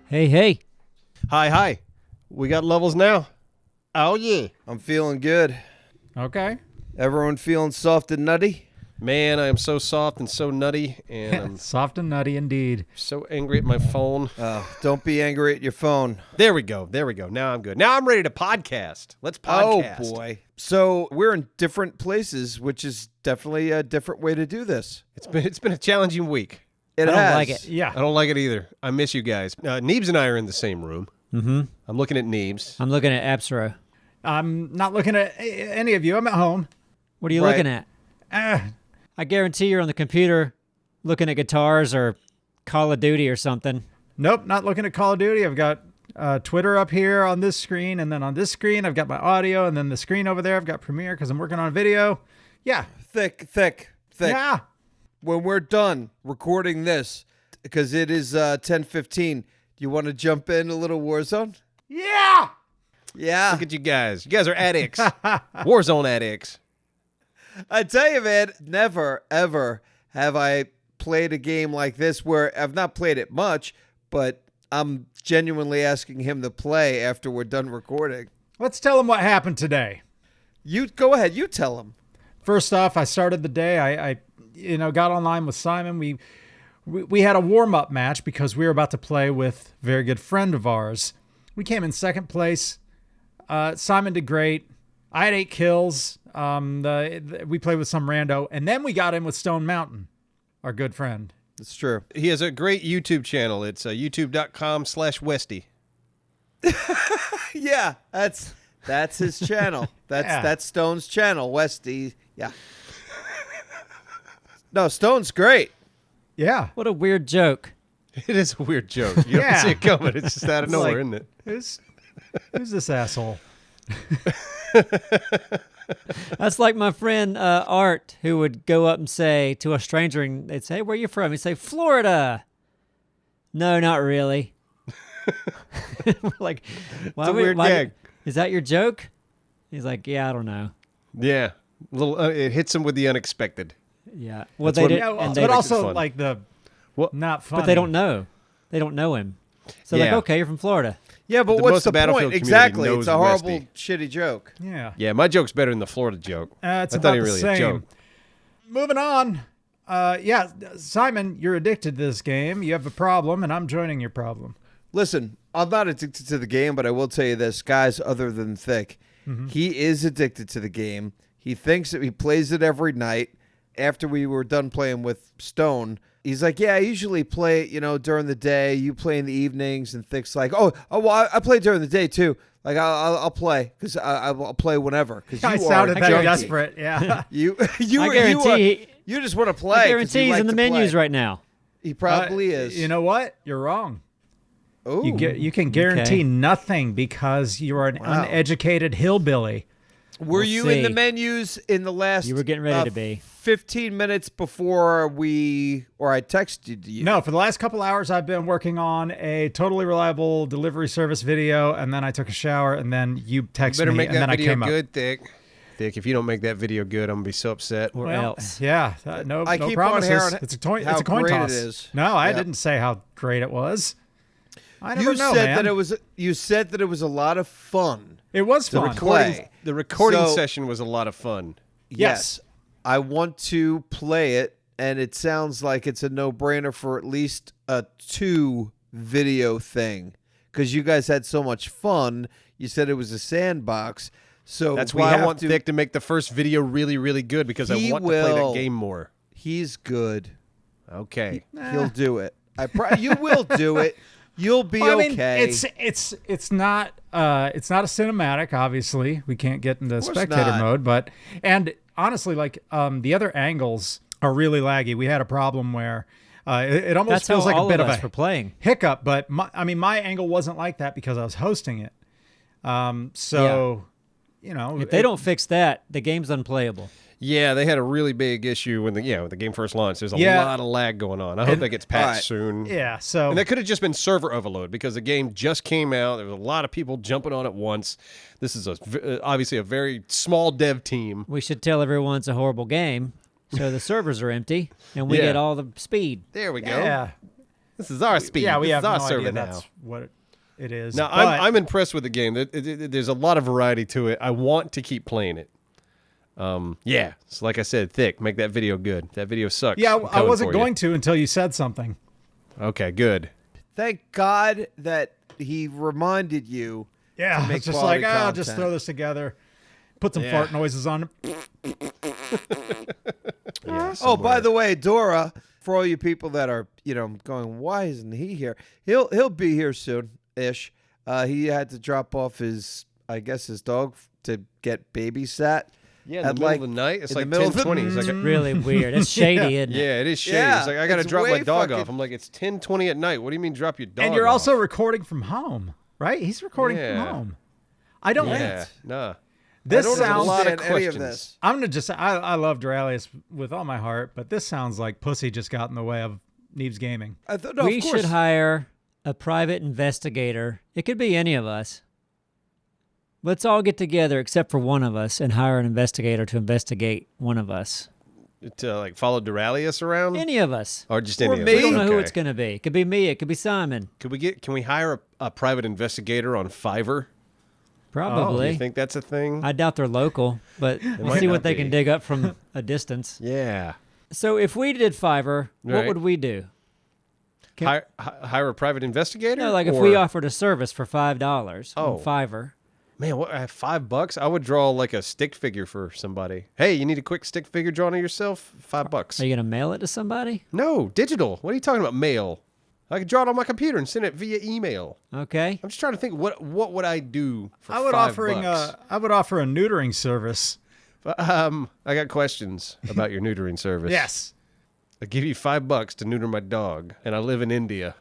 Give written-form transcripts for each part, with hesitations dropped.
Hey, hey. Hi. We got levels now. Oh, yeah. I'm feeling good. Okay. Everyone feeling soft and nutty? Man, I am so soft and so nutty, and I'm Soft and nutty indeed. so angry at my phone. Don't be angry at your phone. There we go. Now I'm good. Now I'm ready to podcast. Let's podcast. Oh, boy. So we're in different places, which is definitely a different way to do this. It's been a challenging week. It I don't has. like it. Yeah. I don't like it either. I miss you guys. Neebs and I are in the same room. Mm-hmm. I'm looking at Neebs. I'm looking at Absro. I'm not looking at any of you. I'm at home. What are you Right. looking at? Uh, I guarantee you're on the computer looking at guitars or Call of Duty or something. nope, not looking at Call of Duty. I've got Twitter up here on this screen, and then on this screen, I've got my audio, and then the screen over there, I've got Premiere because I'm working on video. Yeah. Thick. Yeah. When we're done recording this, because it is 10:15, do you want to jump in a little Warzone? Yeah. Yeah. Look at you guys. You guys are addicts. Warzone addicts. I tell you, man, never, ever have I played a game like this where I've not played it much, but I'm genuinely asking him to play after we're done recording. Let's tell them what happened today. You go ahead. You tell him. First off, I started the day. I got online with Simon. We had a warm-up match because we were about to play with a very good friend of ours. We came in second place. Simon did great. I had 8 kills. We played with some rando, and then we got in with Stone Mountain, our good friend. It's true. He has a great YouTube channel. It's youtube.com/Westy. Yeah, that's his channel. That's Stone's channel, Westy. Yeah. No, Stone's great. Yeah. What a weird joke. It is a weird joke. You Yeah. don't see it coming. It's just out of It's nowhere, like- isn't it? Who's this asshole? That's like my friend Art, who would go up and say to a stranger, and they'd say, "Where you from?" He'd say, "Florida." No, not really. We're like, It's a weird gag. Is that your joke? He's like, "Yeah, I don't know." Yeah. It hits him with the unexpected. Yeah. Well, That's they what- did, Yeah, well, and they, but makes it also fun. like the Well, not funny. but they don't know. They don't know him. So like, Yeah. okay, you're from Florida. Yeah, but The what's most the Battlefield point? community Exactly. knows It's a horrible, Westy. shitty joke. Yeah. Yeah, my joke's better than the Florida joke. It's I about thought he the really same. a joke. Moving on. Simon, you're addicted to this game. You have a problem, and I'm joining your problem. Listen, I'm not addicted to the game, but I will tell you this, guys, other than Thick, he is addicted to the game. He thinks that he plays it every night. After we were done playing with Stone, he's like, yeah, I usually play it, during the day. You play in the evenings, and Thick's like, well, I play during the day too. Like, I'll play because I'll play whenever. Because I you sounded are that junkie. desperate. Yeah. You I guarantee. you just want to play. I 'cause guarantee you he's like in the to menus play. right now. He probably is. You know what? You're wrong. Ooh. You can guarantee Okay. nothing because you are an Wow. uneducated hillbilly. Were We'll you in the see. menus in the last? You were getting ready to be. 15 minutes before I texted you. No, for the last couple hours, I've been working on a totally reliable delivery service video, and then I took a shower, and then you texted Better me, make and that then I video came up. good, Thick. Thick, if you don't make that video good, I'm going to be so upset. Or Well, else. yeah, no I keep on promises. hearing It's a how it's a coin great it toss. is. No, I Yeah. didn't say how great it was. I never You know, said man. that it was. You said that it was a lot of fun. It was The fun. Play. The recording So- session was a lot of fun. Yes. I want to play it, and it sounds like it's a no-brainer for at least a 2 video thing because you guys had so much fun. You said it was a sandbox, so That's we why I have want to, Thick to make the first video really, really good because I He want to play will. that game more. He's good. Okay. He'll do it. You will do it. You'll be Well, I mean, okay. it's not a cinematic. Obviously, we can't get into spectator not. mode. But honestly, like the other angles are really laggy. We had a problem where it almost That's feels how like a all bit of of us a were playing. hiccup. But my angle wasn't like that because I was hosting it. So If they don't fix that, the game's unplayable. Yeah, they had a really big issue when the game first launched. There's a Yeah. lot of lag going on. I hope that gets patched Alright. soon. Yeah. So And that could have just been server overload because the game just came out. There was a lot of people jumping on it once. This is obviously a very small dev team. We should tell everyone it's a horrible game, so the servers are empty and we Yeah. get all the speed. There we go. yeah. This is our speed. Yeah, we this have is no our server idea now. that's what it is. Now, but I'm impressed with the game. There's a lot of variety to it. I want to keep playing it. Yeah. So like I said, Thick, make that video good. That video sucks. yeah, I'm I coming wasn't for you. going to until you said something. Okay, good. Thank God that he reminded you. Yeah, make it's just quality like, I'll just content. throw this together, put some Yeah. fart noises on it. Yeah, Oh, by the way, Dora, for all you people that are, going, why isn't he here? He'll be here soon-ish. He had to drop off his dog to get babysat. Yeah, in the at, middle like, of the night. It's in the like middle of the- 10:20. He's like, Really weird. It's shady, isn't it? yeah, it is shady. Yeah, it's like, I got to it's drop my way dog fucking- off. I'm like, it's 10:20 at night. What do you mean drop your dog And you're off? also recording from home, right? He's recording from Yeah. home. I don't. Yeah, nah. This I don't sounds. a lot of understand any of questions. this. I'm gonna just. I love Duralius with all my heart, but this sounds like pussy just got in the way of Neebs Gaming. I thought, no, We of course. should hire a private investigator. It could be any of us. Let's all get together except for one of us and hire an investigator to investigate one of us. To like follow Duralius around? Any of us. Or just Or any of me. us? We don't know who Okay. it's going to be. It could be me. It could be Simon. Can we hire a private investigator on Fiverr? Probably. Do you think that's a thing? I doubt they're local, but we'll might see not what they be. can dig up from a distance. Yeah. So if we did Fiverr, what Right. would we do? Hire a private investigator? No, like if Or- we offered a service for $5 Oh. on Fiverr. Man, what, $5? I would draw like a stick figure for somebody. Hey, you need a quick stick figure drawn of yourself? $5. Are you going to mail it to somebody? No, digital. What are you talking about? Mail. I could draw it on my computer and send it via email. Okay. I'm just trying to think what would I do for I would $5? I would offer a neutering service. I got questions about your neutering service. Yes. I give you $5 to neuter my dog, and I live in India.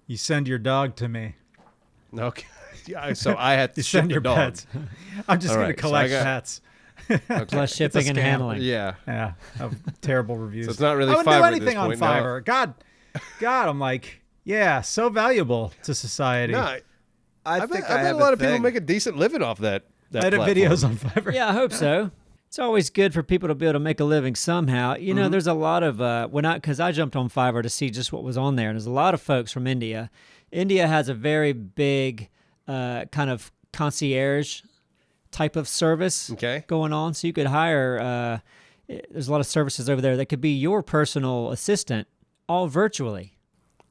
You send your dog to me. Okay. Yeah, so I had to You ship send the your dog. pets. I'm just All going to right, so collect I got- pets. Plus shipping and scam. handling. Yeah. Yeah, of terrible reviews. So it's not really I wouldn't Fiverr do at anything this on point, no. Fiverr. God, I'm like, yeah, so valuable to society. No, I I think bet I a have lot of thing. people make a decent living off that Edit platform. videos on Fiverr. Yeah, I hope so. It's always good for people to be able to make a living somehow. You know, there's a lot of because I jumped on Fiverr to see just what was on there, and there's a lot of folks from India. India has a very big kind of concierge type of service Okay. going on, so you could hire. There's a lot of services over there that could be your personal assistant, all virtually.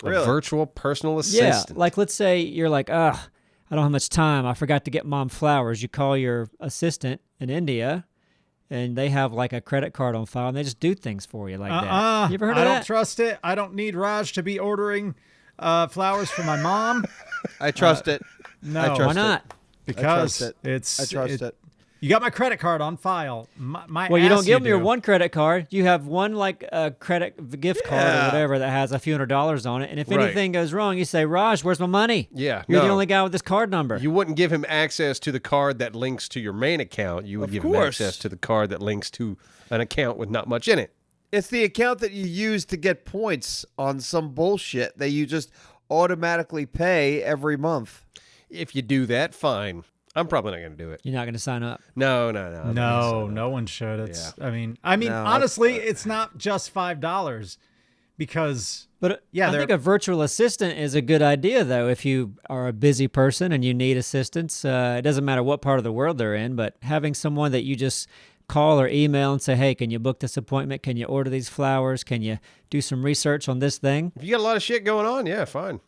A Really? virtual personal Yeah, assistant. like let's say you're like, ugh, I don't have much time. I forgot to get mom flowers. You call your assistant in India, and they have like a credit card on file, and they just do things for you like that. You ever heard I of don't that? trust it. I don't need Raj to be ordering flowers for my mom. I trust it. No, I trust Why it. not? because trust it. it's I trust it. You got my credit card on file. My Well, you ass don't give them your do. one credit card. You have one like credit gift card or Yeah. whatever that has a few $100s on it. And if Right. anything goes wrong, you say, Raj, where's my money? Yeah, You're the no. only guy with this card number. You wouldn't give him access to the card that links to your main account. You would Of give him course. access to the card that links to an account with not much in it. It's the account that you use to get points on some bullshit that you just automatically pay every month. If you do that, fine. I'm probably not going to do it. You're not going to sign up. No. No one should. It's. I mean, No, honestly, it's not just $5 because But Yeah, I they're- think a virtual assistant is a good idea, though, if you are a busy person and you need assistance. It doesn't matter what part of the world they're in, but having someone that you just call or email and say, hey, can you book this appointment? Can you order these flowers? Can you do some research on this thing? If you got a lot of shit going on, yeah, fine.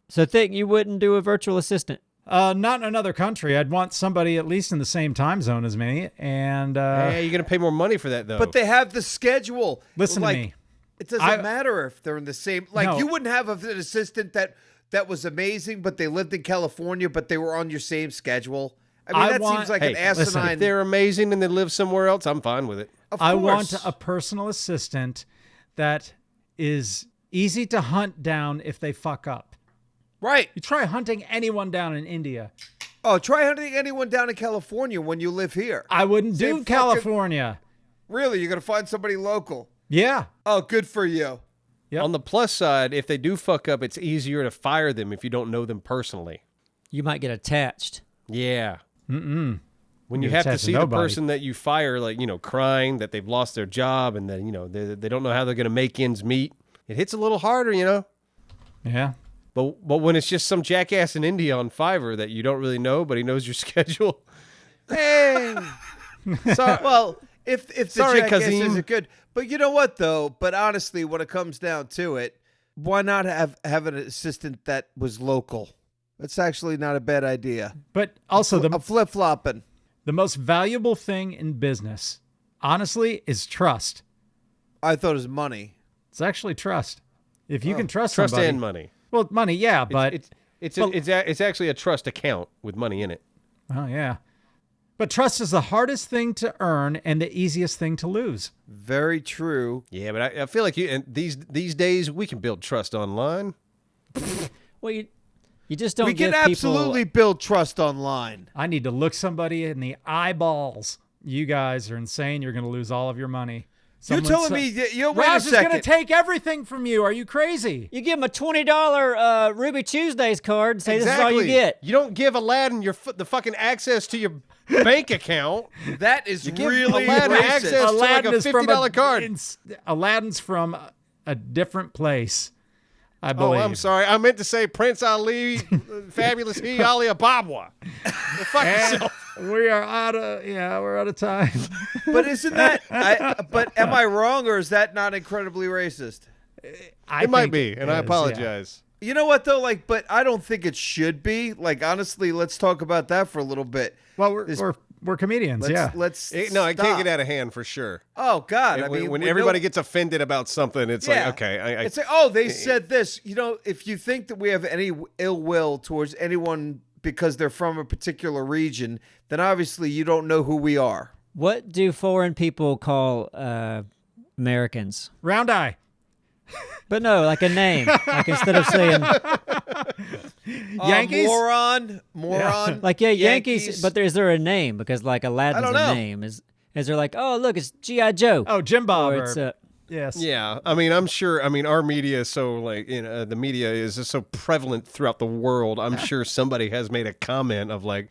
So think you wouldn't do a virtual assistant. not in another country. I'd want somebody at least in the same time zone as me. And Hey, you're going to pay more money for that, though. But they have the schedule. listen Like, to me. It doesn't I- matter if they're in the same. Like No. you wouldn't have an assistant that was amazing, but they lived in California, but they were on your same schedule. I mean, I that want- seems like hey, an listen, asinine. if they're amazing and they live somewhere else, I'm fine with it. Of I course. want a personal assistant that is easy to hunt down if they fuck up. right. You try hunting anyone down in India. Oh, try hunting anyone down in California when you live here. I wouldn't Same do fucking- California. Really, you're gonna find somebody local. Yeah. Oh, good for you. Yep. On the plus side, if they do fuck up, it's easier to fire them if you don't know them personally. You might get attached. Yeah. When you Get have to attached to see the nobody. person that you fire, like, crying that they've lost their job and then, they don't know how they're going to make ends meet, it hits a little harder, Yeah. But when it's just some jackass in India on Fiverr that you don't really know, but he knows your schedule. Hey, sorry. Well, if the Sorry, jackass Kazim. isn't good, but you know what though? But honestly, when it comes down to it, why not have an assistant that was local? That's actually not a bad idea. But also I'm flip flopping. the most valuable thing in business, honestly, is trust. I thought it was money. It's actually trust. If you can trust Trust somebody, and money. well, money, yeah, but It's actually a trust account with money in it. oh yeah, but trust is the hardest thing to earn and the easiest thing to lose. Very true. Yeah, but I feel like and these days we can build trust online. Well, you just don't We can give people. absolutely build trust online. I need to look somebody in the eyeballs. You guys are insane. You're going to lose all of your money. You're telling me wait a Raz is going to second. take everything from you. Are you crazy? You give them a $20 Ruby Tuesdays card and say this is all you get. You don't give Aladdin the fucking access to your bank account. That is give really Aladdin racist. access to like a $50 card. Aladdin's from a different place, I Oh, believe. I'm sorry. I meant to say Prince Ali, Fabulous He Ali Ababwa. Well, fuck yourself. We're out of time. But isn't that? But am I wrong, or is that not incredibly racist? I It might think be, it and I is, yeah. apologize. You know what though? Like, but I don't think it should be. Like, honestly, let's talk about that for a little bit. Well, This- we're comedians, Let's, yeah. Let's. No, it can't stop. get out of hand for sure. Oh God! I when mean, when we everybody know- gets offended about something, it's Yeah. like, okay, It's like, oh, they said this. You know, if you think that we have any ill will towards anyone because they're from a particular region, then obviously you don't know who we are. What do foreign people call Americans? Round eye. But no, like a name. Like instead of saying Yankees? Moron. like Yankees, but is there a name? Because like Aladdin's don't a know. name. Is there like, oh look, it's G.I. Joe? Oh, Jim Bob. or it's yes. Yeah, I mean, I'm sure. I mean, our media is so like, the media is just so prevalent throughout the world. I'm sure somebody has made a comment of like,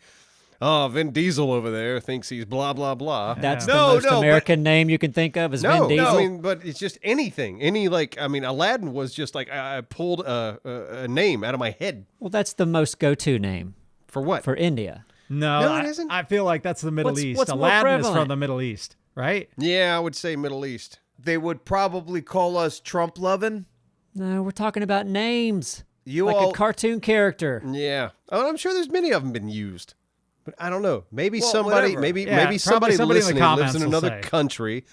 oh, Vin Diesel over there thinks he's blah blah blah. That's No, the most no, but- American name you can think of is Vin No, Diesel. I mean, but it's just anything. Any like, I mean, Aladdin was just like I pulled a name out of my head Well, that's the most go-to name for what? for India. No, No, it isn't. I feel like that's the Middle What's- East. what's more Aladdin is from prevalent? the Middle East, right? Yeah, I would say Middle East. They would probably call us Trump loving. No, we're talking about names. You like all. a cartoon character. Yeah, oh, I'm sure there's many of them been used, but I don't know. Maybe Well, somebody, whatever. maybe Yeah, maybe probably somebody somebody in the listening lives comments in will another say. country.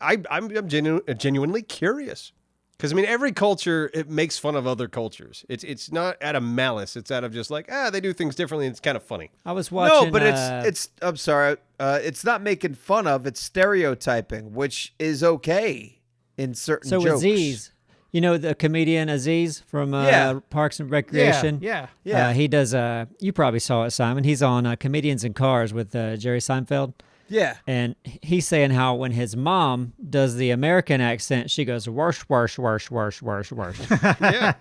I'm genuinely curious because I mean every culture it makes fun of other cultures. It's not out of malice. It's out of just like they do things differently. And it's kind of funny. I was watching. No, but it's. I'm sorry. It's not making fun of. It's stereotyping, which is okay in certain so jokes. Aziz, you know the comedian Aziz from Yeah. Parks and Recreation. Yeah. Yeah. He does. You probably saw it, Simon. He's on Comedians in Cars with Jerry Seinfeld. Yeah. And he's saying how when his mom does the American accent, she goes worse, worse, worse, worse, worse, worse. Yeah,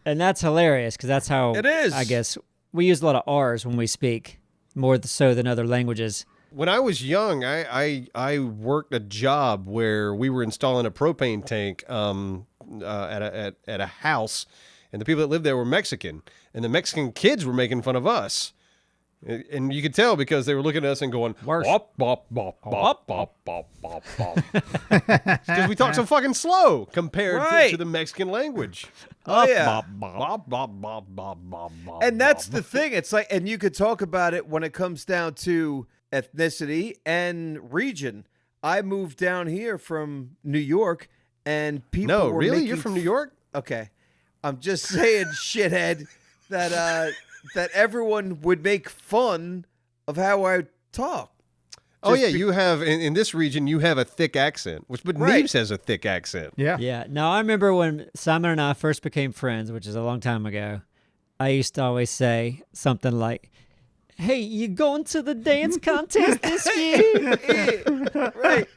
And that's hilarious because that's how It is. I guess we use a lot of R's when we speak, more so than other languages. when I was young, I worked a job where we were installing a propane tank at a house, and the people that lived there were Mexican, and the Mexican kids were making fun of us. And you could tell because they were looking at us and going, Worse. bop, bop, bop, bop, bop, bop, bop, bop. Because we talk so fucking slow compared Right. to the Mexican language. Oh yeah. Bop, bop, bop, bop, bop, bop, bop. And that's the thing. It's like, and you could talk about it when it comes down to ethnicity and region. I moved down here from New York, and people. No, were really? making You're from New York? Okay, I'm just saying, shithead, that that everyone would make fun of how I talk. Oh, Just yeah. be- You have, in this region, you have a thick accent, but Right. Neebs has a thick accent. Yeah. Yeah. Now I remember when Simon and I first became friends, which is a long time ago. I used to always say something like, "Hey, you going to the dance contest this year?" Right.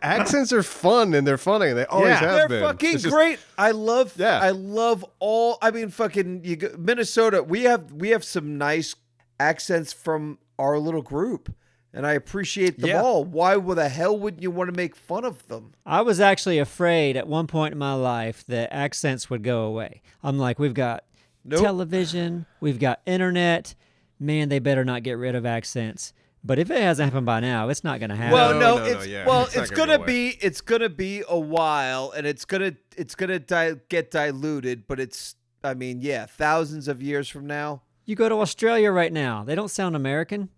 Accents are fun and they're funny. They always Yeah. have They're been. fucking It's just- great. I love. Yeah. I love all. I mean, fucking Minnesota. We have some nice accents from our little group. and I appreciate them Yeah. all. Why the hell wouldn't you want to make fun of them? I was actually afraid at one point in my life that accents would go away. I'm like, we've got Nope. television, we've got internet. Man, they better not get rid of accents. But if it hasn't happened by now, it's not going to happen. Well, No, no, no, it's yeah. well, It's not it's gonna gonna go be it's gonna be a while, and it's gonna get diluted. But it's, I mean, yeah, thousands of years from now. You go to Australia right now, they don't sound American.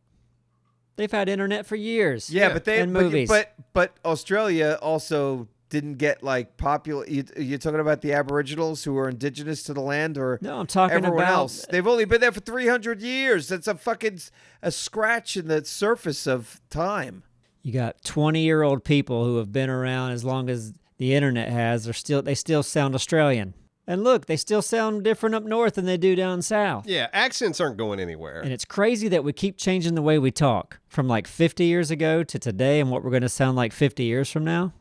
They've had internet for years. Yeah, but and movies. but Australia also didn't get like popular. You're talking about the Aboriginals who were indigenous to the land, or No, I'm talking everyone about else? They've only been there for 300 years. That's a scratch in the surface of time. You got 20-year-old people who have been around as long as the internet has. They still sound Australian. And look, they still sound different up north than they do down south. Yeah, accents aren't going anywhere. And it's crazy that we keep changing the way we talk from like 50 years ago to today and what we're going to sound like 50 years from now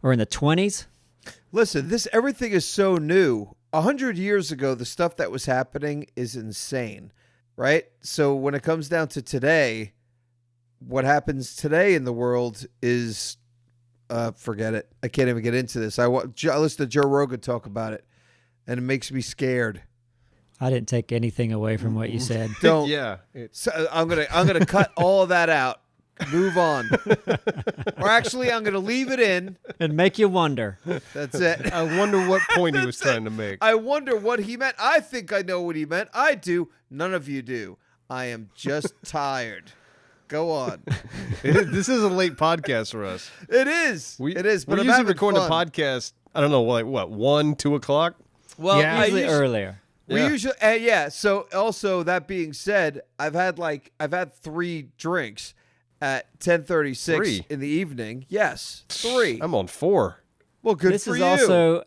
or in the 20s. Listen, everything is so new. 100 years ago, the stuff that was happening is insane, right? So when it comes down to today, what happens today in the world is, forget it. I can't even get into this. I listen to Joe Rogan talk about it, and it makes me scared. I didn't take anything away from what you said. Don't. Yeah. So I'm gonna cut all of that out. Move on. Or actually, I'm gonna leave it in. And make you wonder. That's it. I wonder what point he was trying to make. I wonder what he meant. I think I know what he meant. I do. None of you do. I am just tired. Go on. This is a late podcast for us. It is. It is. But we I'm usually having record fun. the podcast, I don't know, like what, 1, 2 o'clock? Well, Yeah. I Usually usually, earlier. we Yeah. usually, yeah. So also that being said, I've had 3 drinks at 10:36 3? in the evening. Yes, 3. I'm on 4. Well, good This for is you. also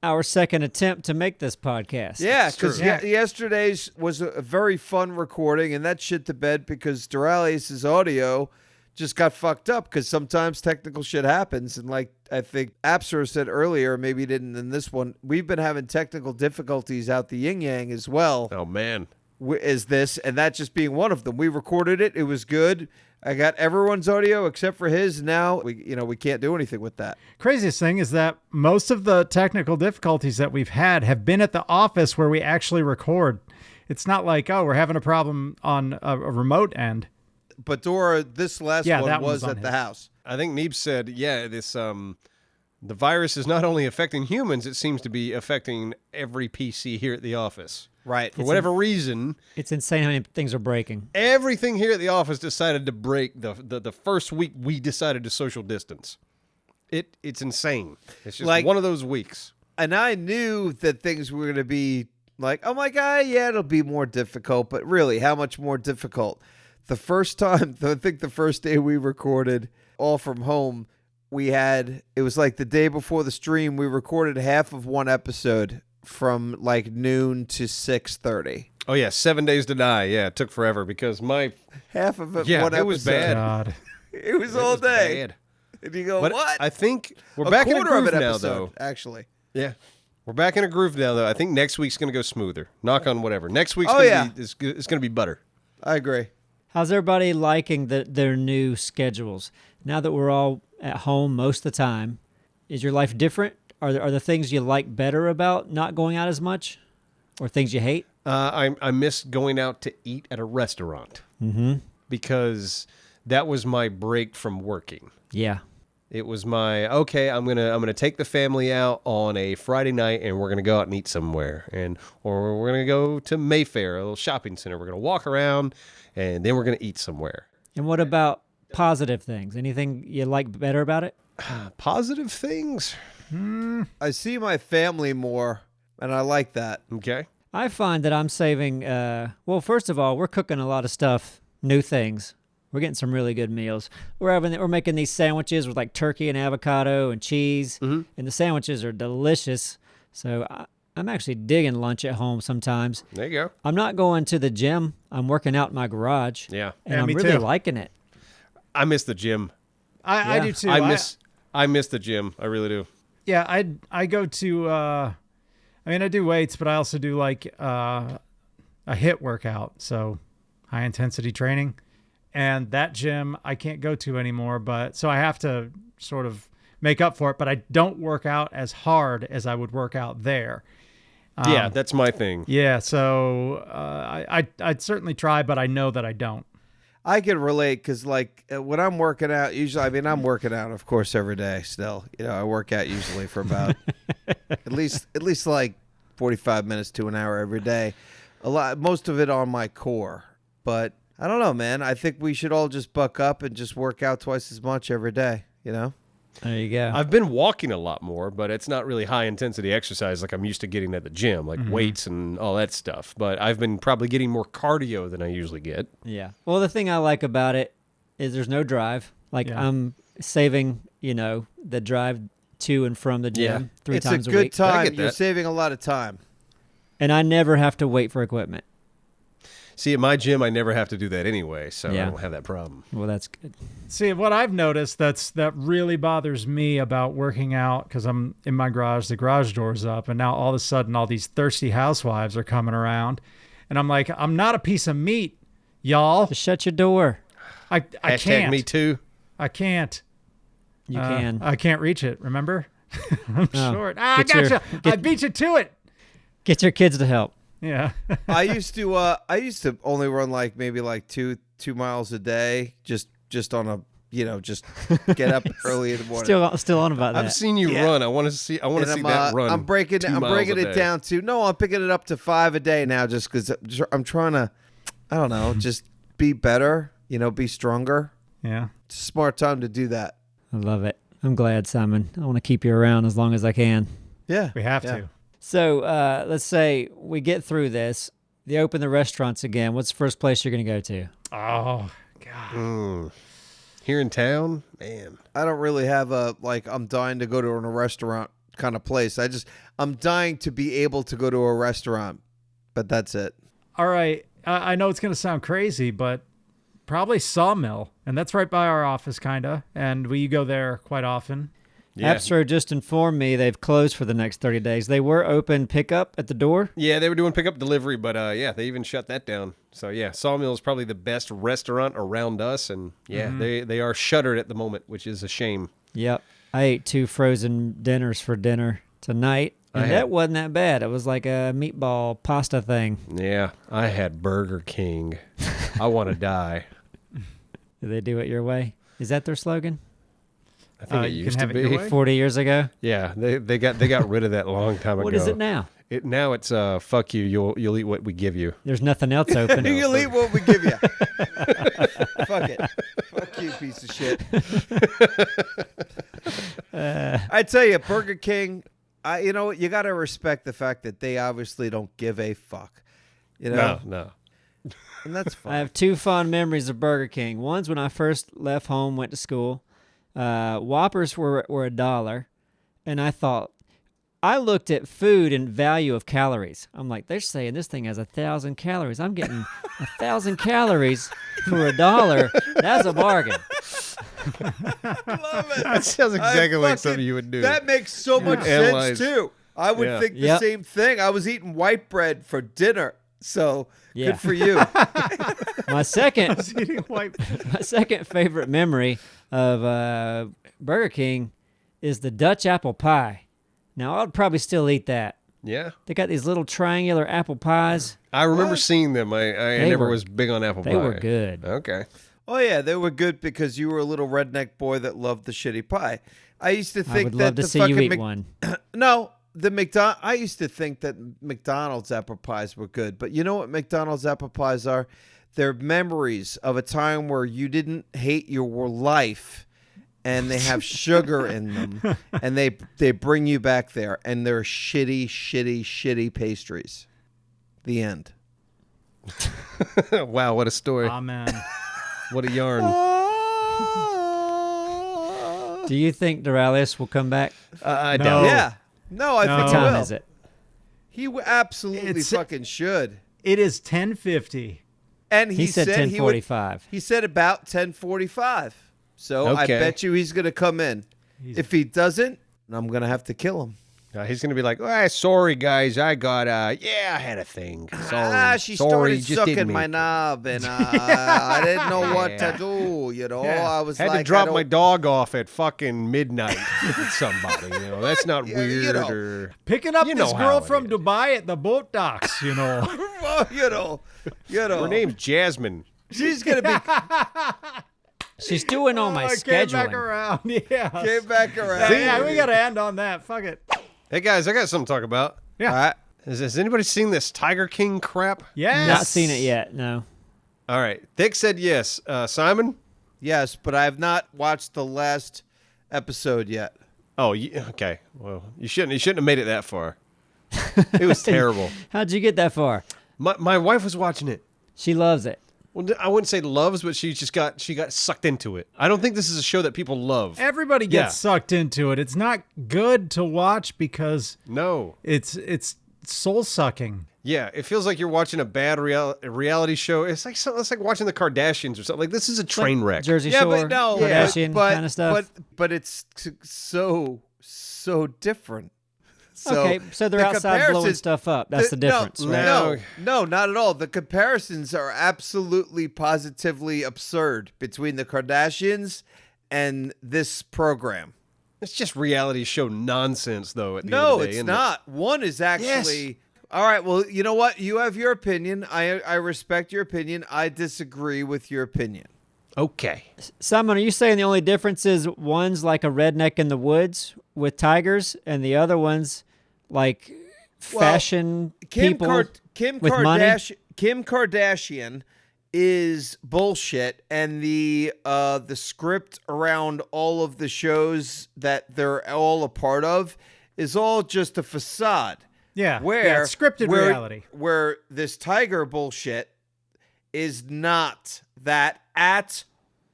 our second attempt to make this podcast. Yeah, It's true. because Yeah. yesterday's was a very fun recording, and that shit to bed because Duralius's audio just got fucked up because sometimes technical shit happens. And like I think Apsar said earlier, maybe he didn't in this one, we've been having technical difficulties out the yin yang as well. Oh, man. Is this, and that just being one of them. We recorded it. It was good. I got everyone's audio except for his. Now we can't do anything with that. Craziest thing is that most of the technical difficulties that we've had have been at the office where we actually record. It's not like, oh, we're having a problem on a remote end. But Dora, this last Yeah, one that was one's on at the his. house. I think Neebs said, yeah, this the virus is not only affecting humans, it seems to be affecting every PC here at the office. Right. For whatever reason, It's insane how many things are breaking. everything here at the office decided to break the first week we decided to social distance. It's insane. It's just Like- one of those weeks. And I knew that things were going to be like, oh my God, yeah, it'll be more difficult. But really, how much more difficult? The first time, I think the first day we recorded all from home, it was like the day before the stream, we recorded half of one episode from like noon to 6:30. Oh yeah, 7 days to die. Yeah, it took forever because my Half of it, Yeah, one it was episode. bad. God. It was it all was day. bad. And you go, But what? I think we're a back in a quarter of groove an now, episode, though. actually. Yeah, we're back in a groove now, though. I think next week's gonna go smoother. Knock on whatever. Next week's Oh, gonna yeah. be it's gonna be butter. I agree. How's everybody liking their new schedules? Now that we're all at home most of the time, is your life different? Are there things you like better about not going out as much? Or things you hate? I miss going out to eat at a restaurant because that was my break from working. Yeah. It was my okay. I'm gonna take the family out on a Friday night, and we're gonna go out and eat somewhere, or we're gonna go to Mayfair, a little shopping center. We're gonna walk around, and then we're gonna eat somewhere. And what about positive things? Anything you like better about it? Positive things. I see my family more, and I like that. Okay. I find that I'm saving. Well, first of all, we're cooking a lot of stuff, new things. We're getting some really good meals. We're making these sandwiches with like turkey and avocado and cheese, and the sandwiches are delicious. So I'm actually digging lunch at home sometimes. There you go. I'm not going to the gym. I'm working out in my garage. Yeah. And Yeah, I'm me really too. liking it. I miss the gym. I Yeah. do too. I miss the gym. I really do. Yeah, I go to I do weights, but I also do like a HIIT workout, so high intensity training. and that gym I can't go to anymore. But so I have to sort of make up for it. But I don't work out as hard as I would work out there. Yeah, that's my thing. Yeah, so I'd certainly try, but I know that I don't. I can relate because, like, when I'm working out, usually, I mean, I'm working out, of course, every day still. You know, I work out usually for about at least like 45 minutes to an hour every day. Most of it on my core. But I don't know, man. I think we should all just buck up and just work out twice as much every day, you know? There you go. I've been walking a lot more, but it's not really high intensity exercise like I'm used to getting at the gym, like weights and all that stuff. But I've been probably getting more cardio than I usually get. Yeah. Well, the thing I like about it is there's no drive. Like I'm saving, the drive to and from the gym 3 times a week. It's a good I time. get You're that. saving a lot of time. And I never have to wait for equipment. See, at my gym, I never have to do that anyway, so I don't have that problem. Well, that's good. See, what I've noticed that really bothers me about working out, because I'm in my garage, the garage door's up, and now all of a sudden all these thirsty housewives are coming around. And I'm like, I'm not a piece of meat, y'all. Just shut your door. I Hashtag can't. me too. I can't. You can. I can't reach it, remember? I'm short. I Get your- gotcha. I beat you to it. Get your kids to help. Yeah. I used to only run like maybe like 2 miles a day, just on a, just get up early in the morning. Still on about that. I've seen you run. I want to see. I want to see that run. I'm breaking 2 miles it a day. down to I'm picking it up to 5 a day now, just because I'm trying to, I don't know, just be better. Be stronger. Yeah. It's a smart time to do that. I love it. I'm glad, Simon. I want to keep you around as long as I can. Yeah, We have to. So let's say we get through this. They open the restaurants again. What's the first place you're going to go to? Oh, God. Here in town, man. I don't really have I'm dying to go to a restaurant kind of place. I'm dying to be able to go to a restaurant, but that's it. All right. I know it's going to sound crazy, but probably Sawmill. And that's right by our office, kind of. And we go there quite often. Yeah. Appster just informed me they've closed for the next 30 days. They were open pickup at the door. Yeah, they were doing pickup delivery, but they even shut that down. So yeah, Sawmill is probably the best restaurant around us, and they are shuttered at the moment, which is a shame. Yep. I ate 2 frozen dinners for dinner tonight, and that wasn't that bad. It was like a meatball pasta thing. Yeah, I had Burger King. I want to die. Did they do it your way? Is that their slogan? I think it You used can to have it your be. way? 40 years ago? Yeah, they got rid of that a long time ago. What is it now? Now it's fuck you. You'll eat what we give you. There's nothing else open. You'll eat what we give you. Fuck it. Fuck you, piece of shit. I tell you, Burger King, you got to respect the fact that they obviously don't give a fuck. No. And that's I fine. have 2 fond memories of Burger King. One's when I first left home, went to school. Whoppers were $1, and I looked at food and value of calories. I'm like, they're saying this thing has 1,000 calories. I'm getting 1,000 calories for $1. That's a bargain. Love it. That sounds exactly like something you would do. That makes so much Analyze. sense, too. I would think the same thing. I was eating white bread for dinner, so good for you. My second Eating white. My second favorite memory of Burger King is the Dutch apple pie. Now, I'd probably still eat that. Yeah, They got these little triangular apple pies. I remember seeing them. I never were- was big on apple pie. They were good. Okay. Oh, yeah, they were good because you were a little redneck boy that loved the shitty pie. I used to I think would that love to the see you fucking eat one. No, I used to think that McDonald's apple pies were good, but you know what McDonald's apple pies are? They're memories of a time where you didn't hate your life, and they have sugar in them, and they bring you back there, and they're shitty pastries. The end. Wow, what a story. Amen. What a yarn. Do you think Doraleous will come back? I No. doubt it. Yeah. No, I No. think What he time will. is it? He absolutely It's- fucking should. It is 10:50. And He said he would 10:45. He said about 10:45. So I Okay. bet you he's going to come in. He's- If he doesn't, I'm going to have to kill him. He's gonna be like, sorry guys, I got I had a thing. Sorry, She sorry, started just didn't sucking my make it." knob, and I didn't know what to Yeah. do. Yeah. I was Had like, to drop I my don't- dog off at fucking midnight with somebody. That's not Yeah, weird. know. Picking up You this know girl how it from is. Dubai at the boat docks, Well, Her name's Jasmine. she's gonna be She's doing all my I came back scheduling. around. Yeah. came back around. Yeah, we got to end on that. Fuck it. Hey guys, I got something to talk about. Yeah. All right. Has anybody seen this Tiger King crap? Yes. Not seen it yet. No. All right, Thick said yes. Simon? Yes, but I have not watched the last episode yet. Oh, okay. Well, you shouldn't have made it that far. It was terrible. How'd you get that far? My wife was watching it. She loves it. Well, I wouldn't say loves, but she got sucked into it. I don't think this is a show that people love. Everybody gets Yeah. sucked into it. It's not good to watch because No. it's soul sucking. Yeah, it feels like you're watching a bad reality show. It's like watching the Kardashians or something. Like this is a train wreck. Jersey Yeah, Shore, but no, Kardashian but, kind of stuff. But it's so different. So okay, so they're the outside blowing comparisons- stuff up. That's the difference, no, right? No, not at all. The comparisons are absolutely positively absurd between the Kardashians and this program. It's just reality show nonsense, though. At the end No, of the day, it's isn't not. One is actually all right. Well, you know what? You have your opinion. I respect your opinion. I disagree with your opinion. it? Okay. Simon, are you saying the only difference is one's like a redneck in the woods with tigers, and the other one's like fashion people with money? Kim Kardashian is bullshit, and the script around all of the shows that they're all a part of is all just a facade. Yeah. Where yeah, it's scripted where- reality. Where this tiger bullshit is not that at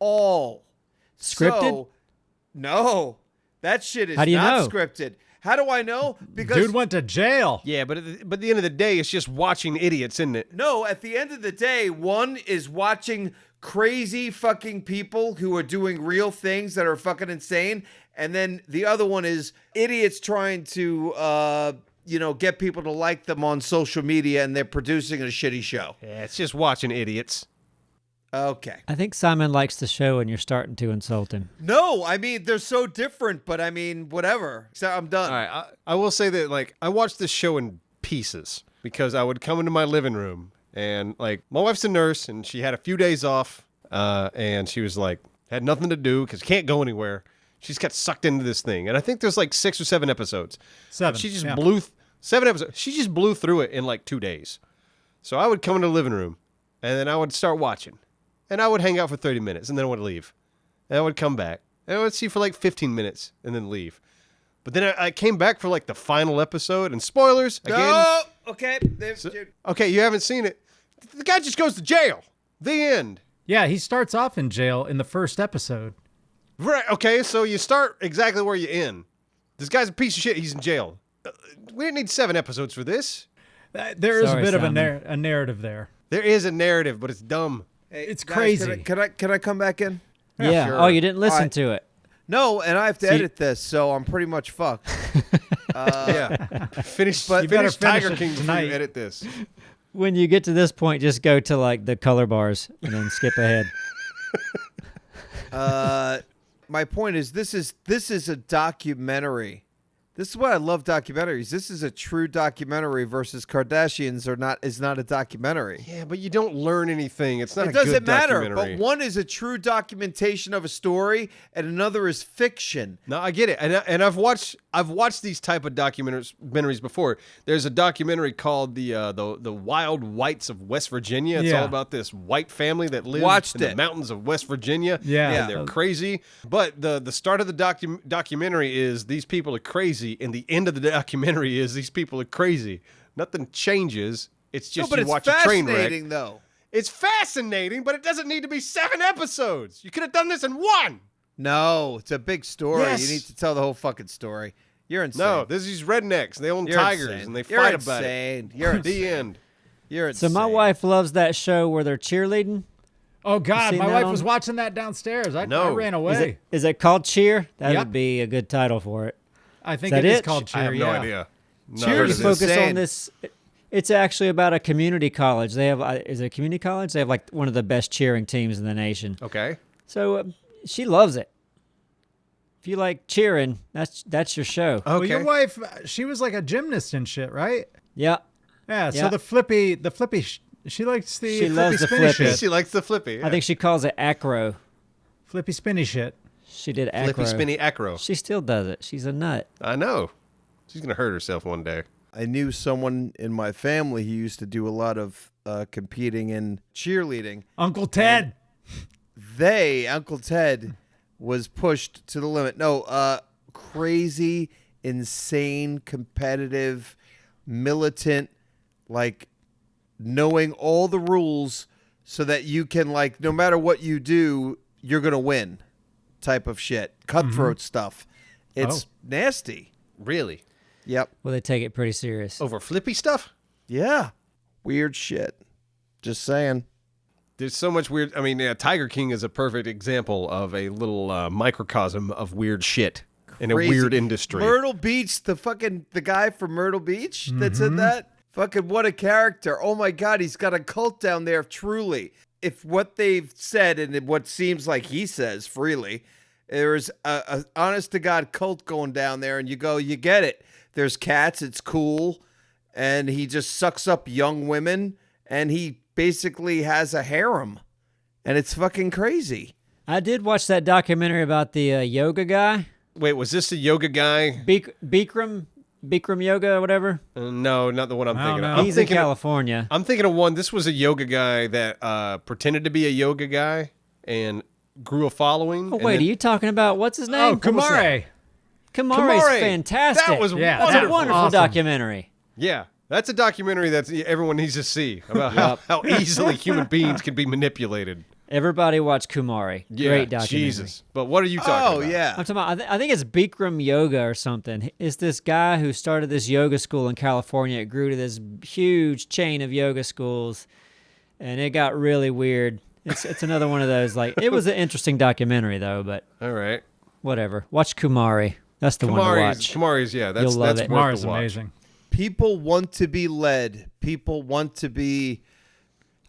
all. Scripted? So, no, that shit is How do you not know? scripted. How do I know? Because Dude went to jail. Yeah, but at the end of the day, it's just watching idiots, isn't it? no, at the end of the day, one is watching crazy fucking people who are doing real things that are fucking insane, and then the other one is idiots trying to get people to like them on social media, and they're producing a shitty show. Yeah, it's just watching idiots. Okay. I think Simon likes the show, and you're starting to insult him. No, I mean they're so different, but I mean whatever. So I'm done. All right, I will say that like I watched this show in pieces because I would come into my living room and like my wife's a nurse and she had a few days off, and she was like had nothing to do because can't go anywhere. She just got sucked into this thing, and I think there's like 6 or 7 episodes. 7. She just yeah. blew 7 episodes. She just blew through it in like 2 days. So I would come into the living room, and then I would start watching, and I would hang out for 30 minutes, and then I would leave, and I would come back, and I would see for like 15 minutes, and then leave. But then I came back for like the final episode, and spoilers again. No. Okay. Okay, you haven't seen it. The guy just goes to jail. The end. Yeah, he starts off in jail in the first episode. Right. Okay, so you start exactly where you end. This guy's a piece of shit. He's in jail. We didn't need 7 episodes for this. There is Sorry, a bit Simon. of a narrative there. There is a narrative, but it's dumb. Hey, It's guys, crazy. Can I come back in? Yeah. sure. Oh, you didn't listen All right. to it. No, and I have to So you- edit this, so I'm pretty much fucked. Yeah. Finish You better finish finish Tiger it King before tonight. you edit this. When you get to this point, just go to like the color bars and then skip ahead. My point is, this is a documentary. This is why I love documentaries. This is a true documentary versus Kardashians is not a documentary. Yeah, but you don't learn anything. It's not It a good doesn't matter, documentary. but one is a true documentation of a story, and another is fiction. No, I get it, and I've watched these type of documentaries before. There's a documentary called the Wild Whites of West Virginia. It's Yeah. all about this white family that lives Watched in the it. mountains of West Virginia. Yeah. and they're crazy. But the start of the documentary is these people are crazy, and the end of the documentary is these people are crazy. Nothing changes. It's just No, but you it's watch a train wreck. fascinating, though. It's fascinating, but it doesn't need to be 7 episodes. You could have done this in 1. No, it's a big story. Yes. You need to tell the whole fucking story. You're insane. No, this is these rednecks. They own You're tigers, insane. and they You're fight about it. insane. You're insane. The end. You're So insane. my wife loves that show where they're cheerleading. Oh God, seen my that wife on- was watching that downstairs. I No. ran Is away. it called Cheer? That Yep. would be a good title for it. I think that it is it? called Cheer. I have no yeah. idea. Not Cheer heard You is of focus this. insane. on this. It's actually about a community college. They have is it a community college? They have like one of the best cheering teams in the nation. Okay. So she loves it. If you like cheering, that's your show. Okay. Well, your wife, she was like a gymnast and shit, right? Yeah. Yeah. So Yeah. the flippy, she likes the She flippy loves the spinny flippy. shit. She likes the flippy. I think she calls it acro. Flippy spinny shit. She did acro. flippy spinny acro. She still does it. She's a nut. I know. She's gonna hurt herself one day. I knew someone in my family who used to do a lot of competing in cheerleading. Uncle Ted. Uncle Ted, was pushed to the limit. No, crazy, insane, competitive, militant, like knowing all the rules so that you can, like, no matter what you do, you're going to win type of shit. Cutthroat stuff. It's nasty. Really? Yep. Well, they take it pretty serious. Over flippy stuff? Yeah. Weird shit. Just saying. There's so much weird. I mean, Tiger King is a perfect example of a little microcosm of weird shit in a Crazy. weird industry. Myrtle Beach, the guy from Myrtle Beach that said that. Fucking what a character. Oh my God, he's got a cult down there, truly. If what they've said and what seems like he says freely, there's a honest to God cult going down there, and you go, you get it. There's cats, it's cool, and he just sucks up young women, and he basically has a harem, and it's fucking crazy. I did watch that documentary about the yoga guy, Wait, was this the yoga guy? Bikram Yoga or whatever. No, not the one I'm I don't thinking know. of. I'm He's in thinking of, California. I'm thinking of one. This was a yoga guy that pretended to be a yoga guy and grew a following. Oh and wait, then- are you talking about what's his name? Oh, What was that? Kumare. Kumare's Kumare. fantastic. That was Yeah, That's that a was wonderful awesome. documentary. Yeah, that's a documentary that everyone needs to see about how easily human beings can be manipulated. Everybody watch Kumare. Yeah, Great documentary. Jesus. But what are you talking about? I'm talking about. I think it's Bikram Yoga or something. It's this guy who started this yoga school in California. It grew to this huge chain of yoga schools, and it got really weird. It's another one of those. Like, it was an interesting documentary though, but All right. whatever. Watch Kumare. That's the one to watch. Kumari's, yeah, that's You'll love that's it. worth Mars the watch. amazing. People want to be led. People want to be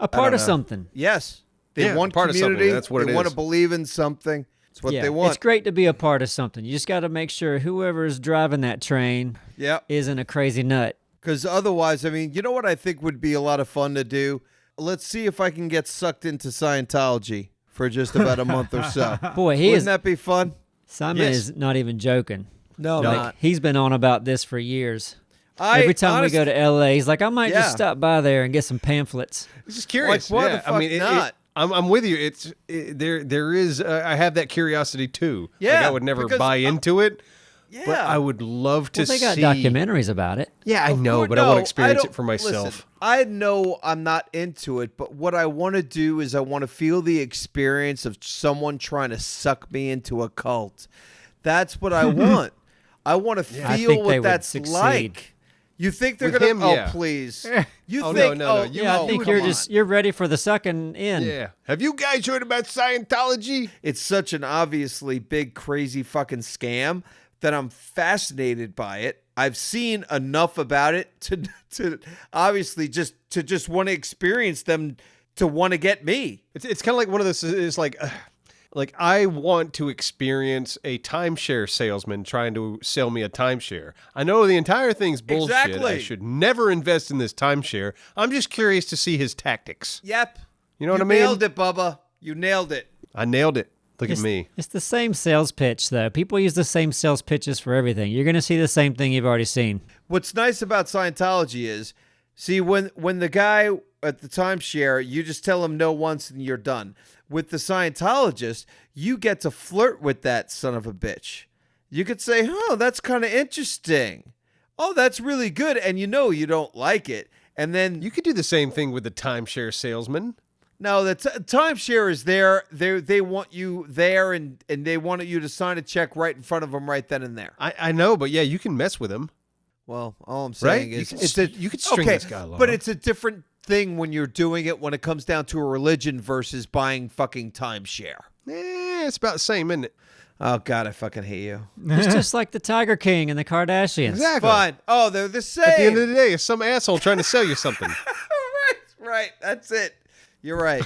A part of know. something. Yes. They Yeah, want part of something. community. That's what they it want is. to believe in something. It's what Yeah, they want. it's great to be a part of something. You just got to make sure whoever's driving that train Yeah. isn't a crazy nut. Because otherwise, I mean, you know what I think would be a lot of fun to do? Let's see if I can get sucked into Scientology for just about a month or so. Boy, he Wouldn't is. that be fun? Simon Yes. is not even joking. No, Like, he's been on about this for years. I Every time honestly, we go to LA, he's like, I might Yeah. just stop by there and get some pamphlets. It's just curious. Like, why yeah. the fuck I mean, not? I'm with you. There is. I have that curiosity too. Like, Yeah, I would never because, buy into it, yeah. but I would love to Well, they got see. documentaries about it. Yeah, I Of know, course- but I want no, to experience don't- it for myself. Listen, I know I'm not into it, but what I want to do is I want to feel the experience of someone trying to suck me into a cult. That's what I want. I want to I feel think they what would that's succeed. like. You think they're With gonna? him, oh, yeah. please. You Oh, think? no. Oh, You- Yeah, I oh, think come you're on. just you're ready for the sucking in. Yeah. Have you guys heard about Scientology? It's such an obviously big, crazy fucking scam that I'm fascinated by it. I've seen enough about it to obviously just want to experience them, to want to get me. It's kind of like one of those. Is like I want to experience a timeshare salesman trying to sell me a timeshare. I know the entire thing's bullshit. I Exactly. should never invest in this timeshare. I'm just curious to see his tactics. Yep. You know what I mean? Nailed it, Bubba. You nailed it. I nailed it. Look at me. It's the same sales pitch, though. People use the same sales pitches for everything. You're going to see the same thing you've already seen. What's nice about Scientology is, see, when the guy at the timeshare, you just tell him no once and you're done. With the Scientologist, you get to flirt with that son of a bitch. You could say, oh, that's kind of interesting. Oh, that's really good. And you know you don't like it. And then, You could do the same thing with the timeshare salesman. no, the timeshare is there. They want you there, and they want you to sign a check right in front of them right then and there. I know, but yeah, you can mess with him. Well, all I'm Right? saying You is could you could string okay, this guy along. but it's a different thing when you're doing it when it comes down to a religion versus buying fucking timeshare. It's about the same, isn't it? Oh God, I fucking hate you. It's just like the Tiger King and the Kardashians. Exactly. Fine. Oh, they're the same. At the end of the day, it's some asshole trying to sell you something. right. That's it. You're right.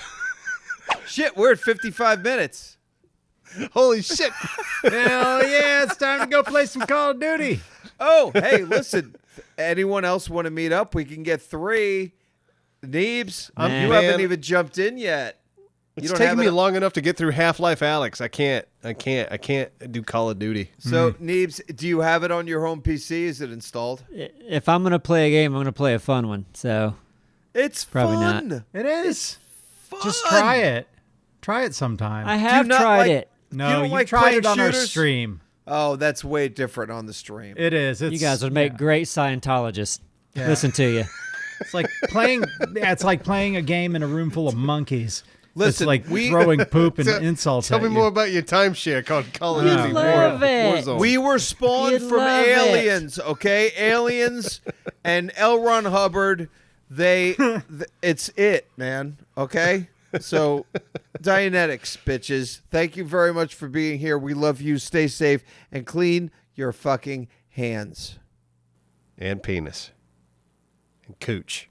Shit, we're at 55 minutes. Holy shit. Hell yeah, it's time to go play some Call of Duty. Oh, hey, listen. Anyone else want to meet up? We can get 3. Neebs, Man. you haven't even jumped in yet. It's You don't taking have me it- long enough to get through Half-Life Alex. I can't do Call of Duty. So, Neebs, do you have it on your home PC? Is it installed? If I'm gonna play a game, I'm gonna play a fun one. So It's Probably fun. not. It is. Fun. Just try it. Try it sometime. I have not tried like- it. no, you don't you like tried playing it on our shooters? stream. Oh, that's way different on the stream. It is. It's, You guys would make great Scientologists. Yeah. Listen to you. It's like playing. It's like playing a game in a room full of monkeys. Listen, it's like we- throwing poop and Tell- insults. Tell at me you. more about your timeshare called Call of You'd Duty. love it. Warzone. We were spawned You'd from love it. aliens, okay? Aliens and L. Ron Hubbard. It's it, man. Okay? So, Dianetics, bitches. Thank you very much for being here. We love you. Stay safe and clean your fucking hands. And penis. And cooch.